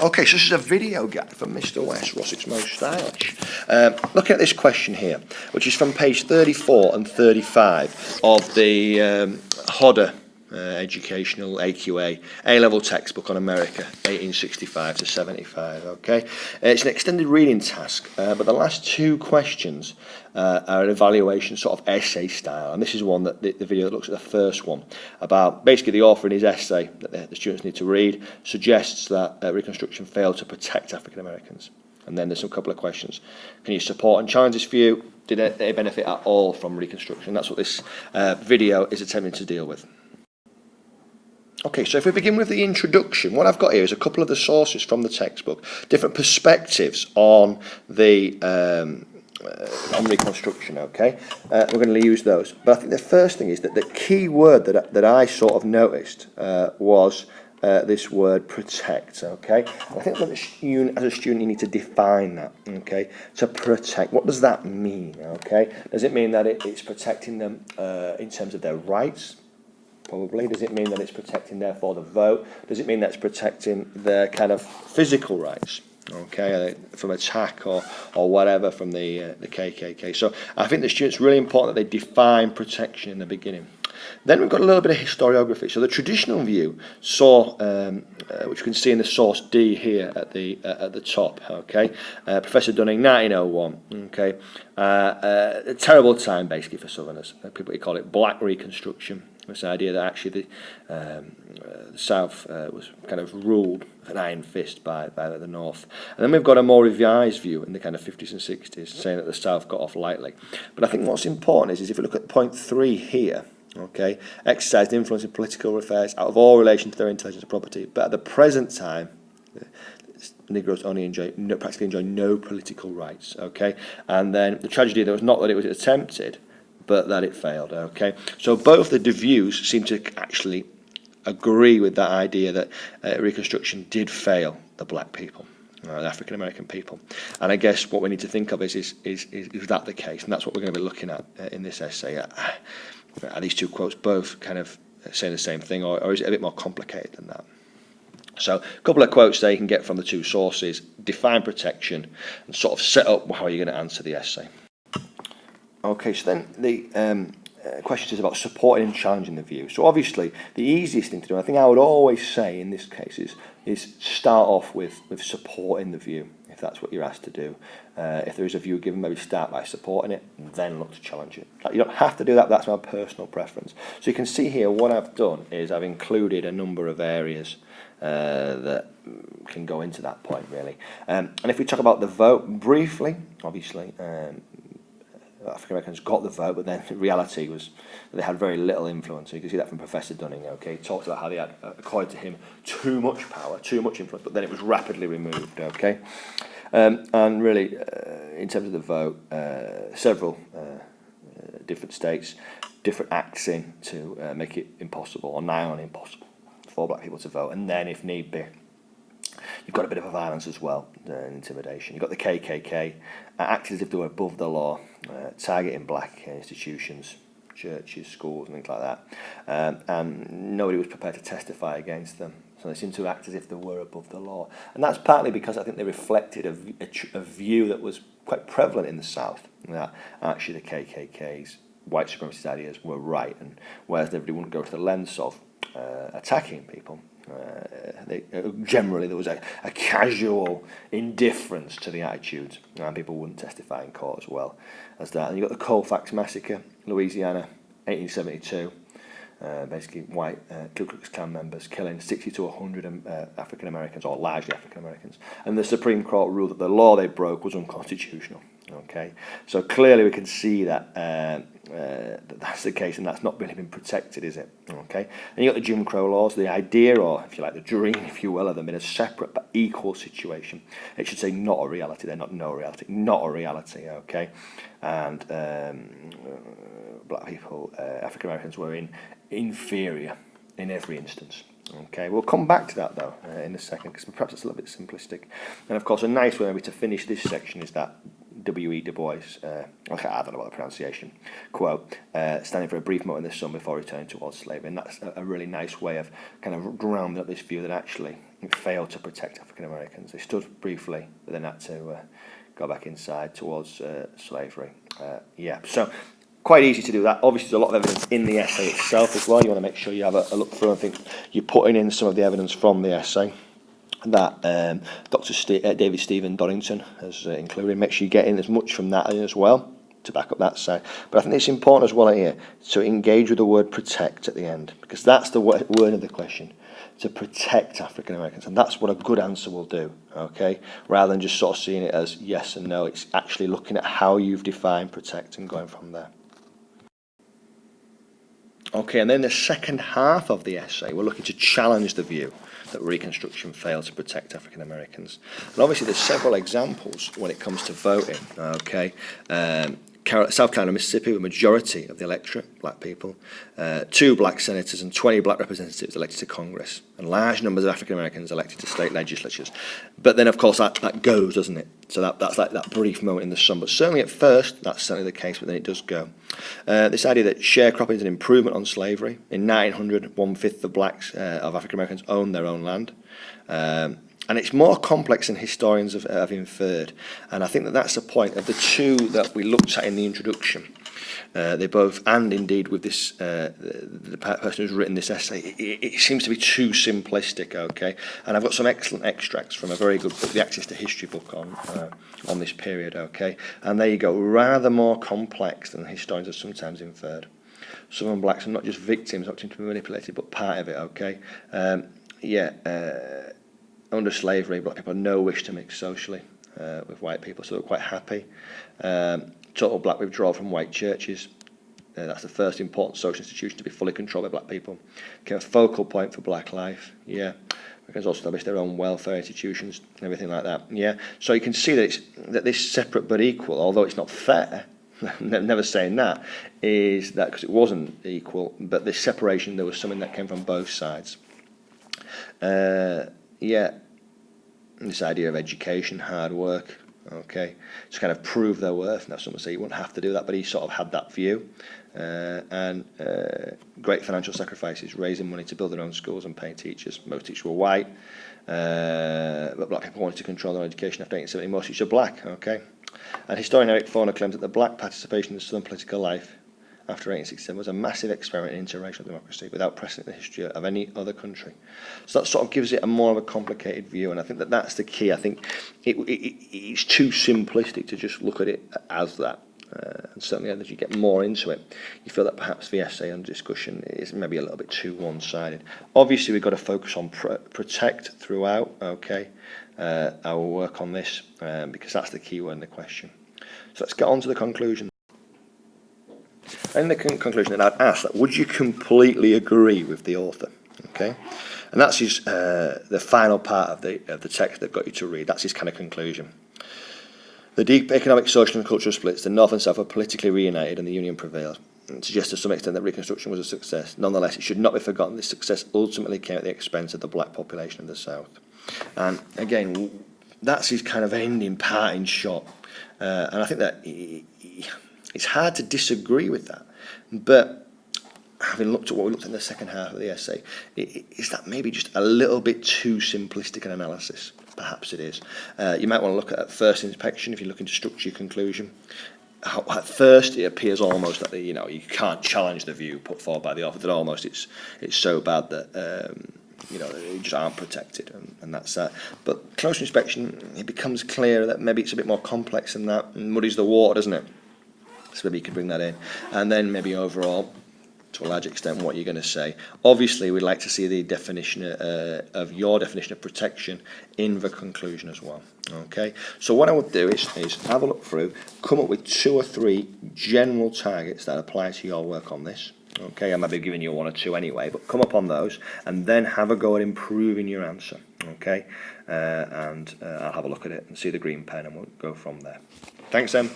Okay, so this is a video guide from Mr. West, Ross's Most Stylish. Look at this question here, which is from page 34 and 35 of the Hodder Educational AQA A-Level textbook on America, 1865 to 75, okay? It's an extended reading task, but the last two questions are an evaluation sort of essay style, and this is one that the video that looks at the first one, about basically the author in his essay that the students need to read suggests that Reconstruction failed to protect African Americans. And then there's a couple of questions. Can you support and challenge this view? Did they benefit at all from Reconstruction? That's what this video is attempting to deal with. Okay, so if we begin with the introduction, what I've got here is a couple of the sources from the textbook, different perspectives on the on Reconstruction, okay? We're going to use those. But I think the first thing is that the key word that I sort of noticed was this word protect, okay? And I think that as a student you need to define that, okay? To protect, what does that mean, okay? Does it mean that it's protecting them in terms of their rights? Probably. Does it mean that it's protecting, therefore, the vote? Does it mean that's protecting their kind of physical rights, okay, from attack or whatever from the KKK? So I think the students really important that they define protection in the beginning. Then we've got a little bit of historiography. So the traditional view saw, which you can see in the source D here at the top, okay, Professor Dunning, 1901, okay, a terrible time basically for Southerners. People call it Black Reconstruction. This idea that actually the South was kind of ruled with an iron fist by the North. And then we've got a more revised view in the kind of 50s and 60s, saying that the South got off lightly. But I think what's important is if you look at point 3 here, okay, exercised influence in political affairs out of all relation to their intelligence and property. But at the present time, Negroes practically enjoy no political rights, okay? And then the tragedy there was not that it was attempted, but that it failed, okay? So both the views seem to actually agree with that idea that Reconstruction did fail the black people, the African American people. And I guess what we need to think of is that the case? And that's what we're going to be looking at in this essay. Are these two quotes both kind of saying the same thing, or is it a bit more complicated than that? So a couple of quotes there you can get from the two sources, define protection, and sort of set up how you're going to answer the essay. Okay, so then the question is about supporting and challenging the view. So obviously, the easiest thing to do, I think I would always say in this case, is start off with supporting the view, if that's what you're asked to do. If there is a view given, maybe start by supporting it, and then look to challenge it. You don't have to do that, but that's my personal preference. So you can see here, what I've done is I've included a number of areas that can go into that point, really. And if we talk about the vote briefly, obviously, African Americans got the vote, but then the reality was that they had very little influence. So you can see that from Professor Dunning. Okay, he talks about how they had, according to him, too much power, too much influence, but then it was rapidly removed. Okay, and really, in terms of the vote, several different states, different acts in to make it impossible or nigh on impossible for black people to vote, and then, if need be, you've got a bit of a violence as well, intimidation. You've got the KKK acting as if they were above the law, targeting black institutions, churches, schools, and things like that. And nobody was prepared to testify against them. So they seemed to act as if they were above the law. And that's partly because I think they reflected a view that was quite prevalent in the South, that actually the KKK's white supremacist ideas were right, and whereas everybody wouldn't go to the lens of attacking people, generally there was a casual indifference to the attitudes, and people wouldn't testify in court as well as that. And you've got the Colfax Massacre, Louisiana, 1872, basically white Ku Klux Klan members killing 60 to 100 African Americans, or largely African Americans, and the Supreme Court ruled that the law they broke was unconstitutional. Okay, so clearly we can see that that's the case, and that's not really been protected, is it? Okay, and you got the Jim Crow laws, the idea, or if you like, the dream, if you will, of them in a separate but equal situation. It should say not a reality. They're not no reality, not a reality. Okay, and black people, African Americans, were inferior in every instance. Okay, we'll come back to that though in a second, because perhaps it's a little bit simplistic. And of course, a nice way maybe to finish this section is that W.E. Du Bois, I don't know about the pronunciation, quote, standing for a brief moment in the sun before returning towards slavery. And that's a really nice way of kind of rounding up this view that actually failed to protect African Americans. They stood briefly, but then had to go back inside towards slavery. So quite easy to do that. Obviously, there's a lot of evidence in the essay itself as well. You want to make sure you have a look through and think you're putting in some of the evidence from the essay that David Stephen Donington has included. Make sure you get in as much from that as well to back up that side. But I think it's important as well here to engage with the word protect at the end, because that's the word of the question, to protect African Americans, and that's what a good answer will do, okay? Rather than just sort of seeing it as yes and no, it's actually looking at how you've defined protect and going from there. Okay, and then the second half of the essay, we're looking to challenge the view that Reconstruction failed to protect African Americans. And obviously there's several examples when it comes to voting, okay? South Carolina, Mississippi, a majority of the electorate, black people, 2 black senators and 20 black representatives elected to Congress, and large numbers of African Americans elected to state legislatures. But then, of course, that goes, doesn't it? So that's like that brief moment in the sun. But certainly at first, that's certainly the case, but then it does go. This idea that sharecropping is an improvement on slavery. In 1900, 1/5 of blacks, of African Americans owned their own land. And it's more complex than historians have inferred. And I think that's the point of the two that we looked at in the introduction. They both, and indeed with this, the person who's written this essay, it seems to be too simplistic, okay? And I've got some excellent extracts from a very good book, the Access to History book on this period, okay? And there you go, rather more complex than historians have sometimes inferred. Southern blacks are not just victims, not to be manipulated, but part of it, okay? Under slavery, black people had no wish to mix socially with white people, so they were quite happy. Total black withdrawal from white churches. That's the first important social institution to be fully controlled by black people. Became a focal point for black life. Americans also established their own welfare institutions and everything like that. So you can see that this separate but equal, although it's not fair, never saying that, is that because it wasn't equal, but this separation, there was something that came from both sides. This idea of education, hard work, okay, to kind of prove their worth. Now, someone say you wouldn't have to do that, but he sort of had that view. Great financial sacrifices, raising money to build their own schools and paying teachers. Most teachers were white, but black people wanted to control their education after 1870. Most teachers are black, okay. And historian Eric Foner claims that the black participation in Southern political life after 1867 was a massive experiment in interracial democracy without precedent in the history of any other country. So that sort of gives it a more of a complicated view, and I think that's the key. I think it's too simplistic to just look at it as that. And certainly as you get more into it, you feel that perhaps the essay and discussion is maybe a little bit too one-sided. Obviously, we've got to focus on protect throughout, okay, our work on this, because that's the key word in the question. So let's get on to the conclusion. In the conclusion, then I'd ask that, would you completely agree with the author? Okay, and that's his, the final part of the text they've got you to read. That's his kind of conclusion. The deep economic, social and cultural splits, the North and South were politically reunited and the Union prevailed. It suggests to some extent that Reconstruction was a success. Nonetheless, it should not be forgotten this success ultimately came at the expense of the black population of the South. And again, that's his kind of ending part in shot. And I think that it's hard to disagree with that. But having looked at what we looked at in the second half of the essay, is that maybe just a little bit too simplistic an analysis? Perhaps it is. You might want to look at first inspection if you're looking to structure your conclusion. At first, it appears almost that you can't challenge the view put forward by the author. That almost it's so bad that they just aren't protected, and that's that. But closer inspection, it becomes clear that maybe it's a bit more complex than that, and muddies the water, doesn't it? So maybe you could bring that in, and then maybe overall, to a large extent, what you're going to say. Obviously, we'd like to see the definition of your definition of protection in the conclusion as well. Okay, so what I would do is have a look through, come up with 2 or 3 general targets that apply to your work on this. Okay, I might be giving you 1 or 2 anyway, but come up on those and then have a go at improving your answer. Okay, and I'll have a look at it and see the green pen, and we'll go from there. Thanks, Em.